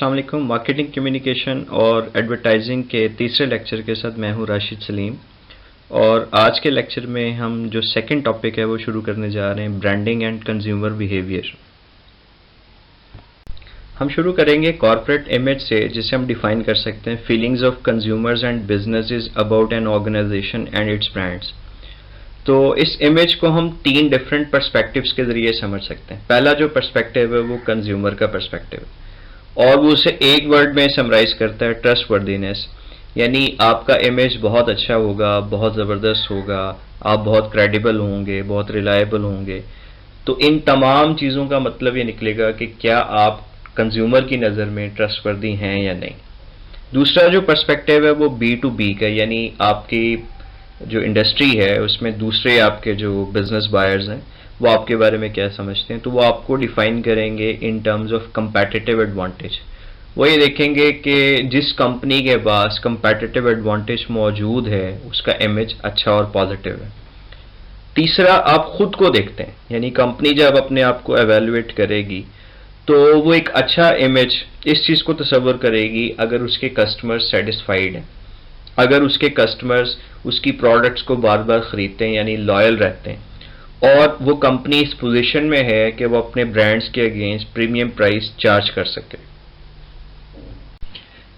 अस्सलाम वालेकुम। Marketing communication और एडवर्टाइजिंग के तीसरे लेक्चर के साथ मैं हूं राशिद सलीम। और आज के लेक्चर में हम जो सेकंड टॉपिक है वो शुरू करने जा रहे हैं, ब्रांडिंग एंड कंज्यूमर बिहेवियर। हम शुरू करेंगे कॉर्पोरेट इमेज से, जिसे हम डिफाइन कर सकते हैं feelings of consumers and businesses about an organisation and its brands. तो इस इमेज को हम तीन डिफरेंट पर्सपेक्टिव्स के जरिए समझ सकते हैं। पहला जो पर्सपेक्टिव है वो कंज्यूमर का पर्सपेक्टिव है और वो उसे एक वर्ड में समराइज करता है, ट्रस्ट वर्दीनेस। यानी आपका इमेज बहुत अच्छा होगा, बहुत ज़बरदस्त होगा, आप बहुत क्रेडिबल होंगे, बहुत रिलायबल होंगे। तो इन तमाम चीज़ों का मतलब ये निकलेगा कि क्या आप कंज्यूमर की नज़र में ट्रस्टवर्दी हैं या नहीं। दूसरा जो पर्सपेक्टिव है वो B2B का, यानी आपकी जो इंडस्ट्री है उसमें दूसरे आपके जो बिजनेस बायर्स हैं वो आपके बारे में क्या समझते हैं। तो वो आपको डिफाइन करेंगे in terms of competitive advantage. वो ये देखेंगे कि जिस कंपनी के पास कंपैटिटिव एडवांटेज मौजूद है उसका इमेज अच्छा और पॉजिटिव है। तीसरा आप खुद को देखते हैं, यानी कंपनी जब अपने आप को एवेल्युएट करेगी तो वो एक अच्छा इमेज इस चीज़ को तस्वर करेगी अगर उसके कस्टमर्स सेटिस्फाइड हैं, अगर उसके कस्टमर्स उसकी प्रोडक्ट्स को बार बार खरीदते हैं यानी लॉयल रहते हैं, और वो कंपनी इस पोजीशन में है कि वो अपने ब्रांड्स के अगेंस्ट प्रीमियम प्राइस चार्ज कर सके।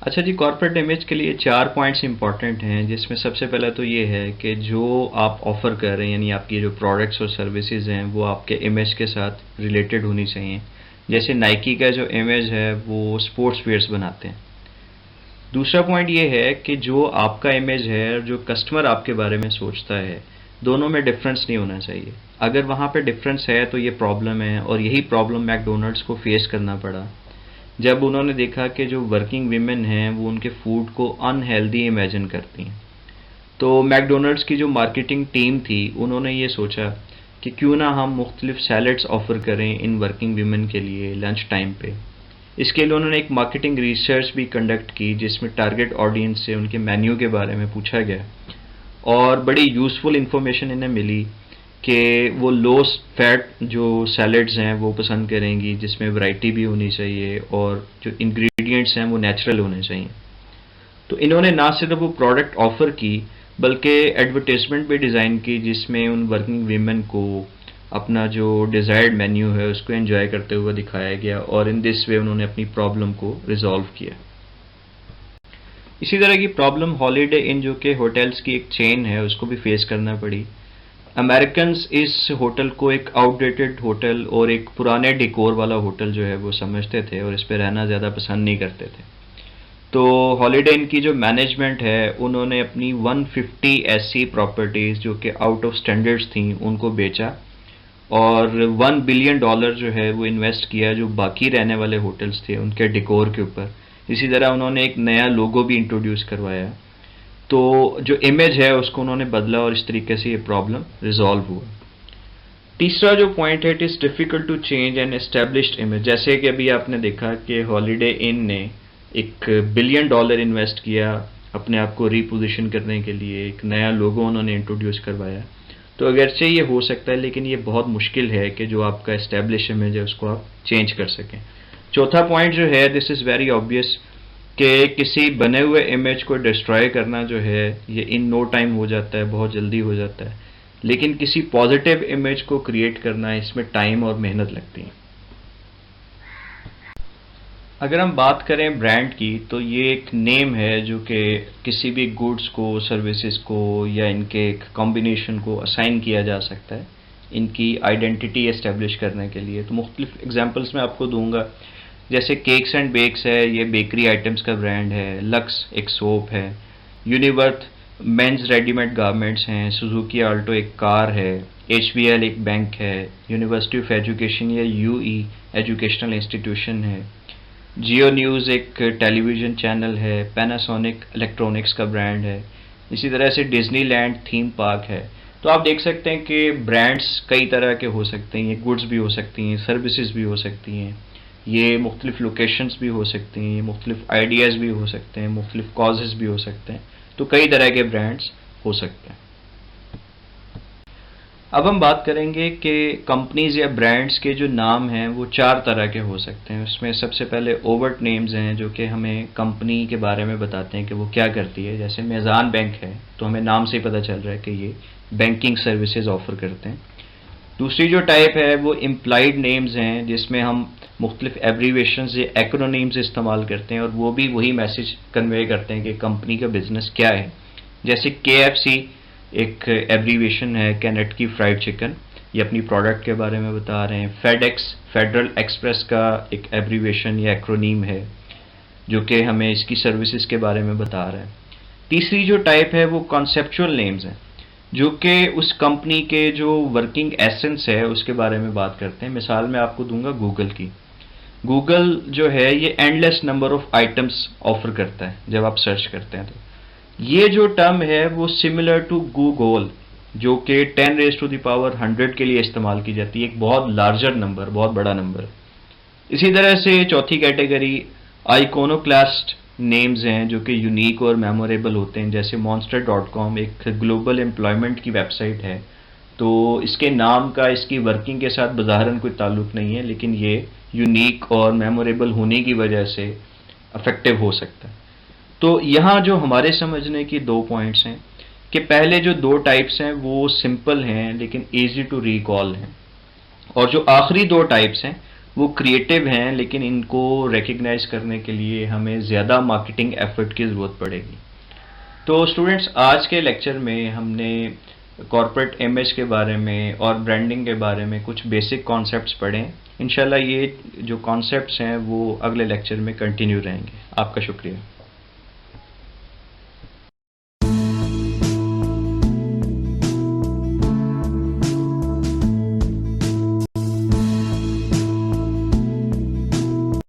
अच्छा जी, कॉर्पोरेट इमेज के लिए 4 पॉइंट्स इंपॉर्टेंट हैं, जिसमें सबसे पहला तो ये है कि जो आप ऑफ़र कर रहे हैं यानी आपकी जो प्रोडक्ट्स और सर्विसेज हैं वो आपके इमेज के साथ रिलेटेड होनी चाहिए। जैसे नाइकी का जो इमेज है वो स्पोर्ट्स वेयर्स बनाते हैं। दूसरा पॉइंट ये है कि जो आपका इमेज है, जो कस्टमर आपके बारे में सोचता है, दोनों में डिफरेंस नहीं होना चाहिए। अगर वहाँ पे डिफरेंस है तो ये प्रॉब्लम है, और यही प्रॉब्लम मैकडोनल्ड्स को फेस करना पड़ा जब उन्होंने देखा कि जो वर्किंग वीमेन हैं वो उनके फूड को अनहेल्दी इमेजिन करती हैं। तो मैकडोनल्ड्स की जो मार्केटिंग टीम थी उन्होंने ये सोचा कि क्यों ना हम मुख्तलिफ सैलड्स ऑफ़र करें इन वर्किंग वीमेन के लिए लंच टाइम पे। इसके लिए उन्होंने एक मार्केटिंग रिसर्च भी कंडक्ट की, जिसमें टारगेट ऑडियंस से उनके मेन्यू के बारे में पूछा गया और बड़ी यूज़फुल इन्फॉर्मेशन इन्हें मिली कि वो लो फैट जो सैलड्स हैं वो पसंद करेंगी, जिसमें वैरायटी भी होनी चाहिए और जो इंग्रेडिएंट्स हैं वो नेचुरल होने चाहिए। तो इन्होंने ना सिर्फ वो प्रोडक्ट ऑफ़र की बल्कि एडवर्टाइजमेंट भी डिज़ाइन की, जिसमें उन वर्किंग वीमेन को अपना जो डिज़ायर्ड मेन्यू है उसको एंजॉय करते हुए दिखाया गया, और इन दिस वे उन्होंने अपनी प्रॉब्लम को रिजॉल्व किया। इसी तरह की प्रॉब्लम हॉलीडे इन, जो कि होटल्स की एक चेन है, उसको भी फेस करना पड़ी। अमेरिकन्स इस होटल को एक आउटडेटेड होटल और एक पुराने डिकोर वाला होटल जो है वो समझते थे और इस पर रहना ज़्यादा पसंद नहीं करते थे। तो हॉलीडे इन की जो मैनेजमेंट है उन्होंने अपनी 150 ऐसी प्रॉपर्टीज़ जो कि आउट ऑफ स्टैंडर्ड्स थी उनको बेचा और $1 बिलियन जो है वो इन्वेस्ट किया जो बाकी रहने वाले होटल्स थे उनके डिकोर के ऊपर। इसी तरह उन्होंने एक नया लोगो भी इंट्रोड्यूस करवाया। तो जो इमेज है उसको उन्होंने बदला और इस तरीके से ये प्रॉब्लम रिजॉल्व हुआ। तीसरा जो पॉइंट है, it is difficult to change an established image. जैसे कि अभी आपने देखा कि हॉलीडे इन ने एक $1 बिलियन इन्वेस्ट किया अपने आप को रीपोजिशन करने के लिए, एक नया लोगो उन्होंने इंट्रोड्यूस करवाया। तो अगरचे ये हो सकता है लेकिन ये बहुत मुश्किल है कि जो आपका एस्टेब्लिश इमेज है उसको आप चेंज कर सकें। चौथा पॉइंट जो है, दिस इज़ वेरी ऑब्वियस कि किसी बने हुए इमेज को डिस्ट्रॉय करना जो है ये इन नो टाइम हो जाता है, बहुत जल्दी हो जाता है, लेकिन किसी पॉजिटिव इमेज को क्रिएट करना इसमें टाइम और मेहनत लगती है। अगर हम बात करें ब्रांड की, तो ये एक नेम है जो कि किसी भी गुड्स को, सर्विसेज को या इनके एक कॉम्बिनेशन को असाइन किया जा सकता है इनकी आइडेंटिटी एस्टेब्लिश करने के लिए। तो मुख्तलिफ एग्जांपल्स मैं आपको दूंगा, जैसे केक्स एंड बेक्स है, ये बेकरी आइटम्स का ब्रांड है। लक्स एक सोप है। यूनिवर्थ मेंस रेडीमेड गारमेंट्स हैं। सुजुकी आल्टो एक कार है। HBL एक बैंक है। यूनिवर्सिटी ऑफ एजुकेशन या UE एजुकेशनल इंस्टीट्यूशन है। जियो न्यूज़ एक टेलीविज़न चैनल है। पैनासोनिक इलेक्ट्रॉनिक्स का ब्रांड है। इसी तरह से डिज्नीलैंड थीम पार्क है। तो आप देख सकते हैं कि ब्रांड्स कई तरह के हो सकते हैं, ये गुड्स भी हो सकती हैं, सर्विसेज भी हो सकती हैं, ये मुख्तलिफ लोकेशंस भी हो सकती हैं, ये मुख्तलिफ आइडियाज़ भी हो सकते हैं, मुख्तलिफ कॉजेज़ भी हो सकते हैं। तो कई तरह के ब्रांड्स हो सकते हैं। अब हम बात करेंगे कि कंपनीज या ब्रांड्स के जो नाम हैं वो 4 तरह के हो सकते हैं। उसमें सबसे पहले ओवर्ट नेम्स हैं जो कि हमें कंपनी के बारे में बताते हैं कि वो क्या करती है। जैसे मेज़ान बैंक है तो हमें नाम से ही पता चल रहा है कि ये बैंकिंग सर्विसेज ऑफर करते हैं। दूसरी जो टाइप है वो इम्प्लाइड नेम्स हैं जिसमें हम मुख्तलिफ एब्रीवेशंस या एक्रोनीम्स इस्तेमाल करते हैं और वो भी वही मैसेज कन्वे करते हैं कि कंपनी का बिजनेस क्या है। जैसे KFC एक एब्रीवेशन है, केनेटकी फ्राइड चिकन, ये अपनी प्रोडक्ट के बारे में बता रहे हैं। फेडेक्स फेडरल एक्सप्रेस का एक एब्रीवेशन या एक्रोनीम है जो कि हमें इसकी सर्विसेज के बारे में बता रहा है। तीसरी जो टाइप है वो कॉन्सेप्चुअल नेम्स हैं जो कि उस कंपनी के जो वर्किंग एसेंस है उसके बारे में बात करते हैं। मिसाल मैं आपको दूंगा गूगल की। गूगल जो है ये endless number of items offer करता है जब आप सर्च करते हैं तो। ये जो टर्म है वो सिमिलर टू गूगल जो कि 10 रेज़ टू द पावर 100 के लिए इस्तेमाल की जाती है, एक बहुत लार्जर नंबर, बहुत बड़ा नंबर। इसी तरह से चौथी कैटेगरी आइकोनोक्लास्ट नेम्स हैं जो कि यूनिक और मेमोरेबल होते हैं। जैसे monster.com एक ग्लोबल एम्प्लॉयमेंट की वेबसाइट है, तो इसके नाम का इसकी वर्किंग के साथ बज़ाहिरन कोई ताल्लुक नहीं है, लेकिन ये यूनिक और मेमोरेबल होने की वजह से अफेक्टिव हो सकता है। तो यहाँ जो हमारे समझने की 2 पॉइंट्स हैं कि पहले जो 2 टाइप्स हैं वो सिंपल हैं लेकिन ईजी टू रिकॉल हैं, और जो आखिरी 2 टाइप्स हैं वो क्रिएटिव हैं लेकिन इनको रिकग्नाइज करने के लिए हमें ज़्यादा मार्केटिंग एफर्ट की ज़रूरत पड़ेगी। तो स्टूडेंट्स, आज के लेक्चर में हमने कॉर्पोरेट इमेज के बारे में और ब्रांडिंग के बारे में कुछ बेसिक कॉन्सेप्ट्स पढ़े। इंशाल्लाह ये जो कॉन्सेप्ट्स हैं वो अगले लेक्चर में कंटिन्यू रहेंगे। आपका शुक्रिया।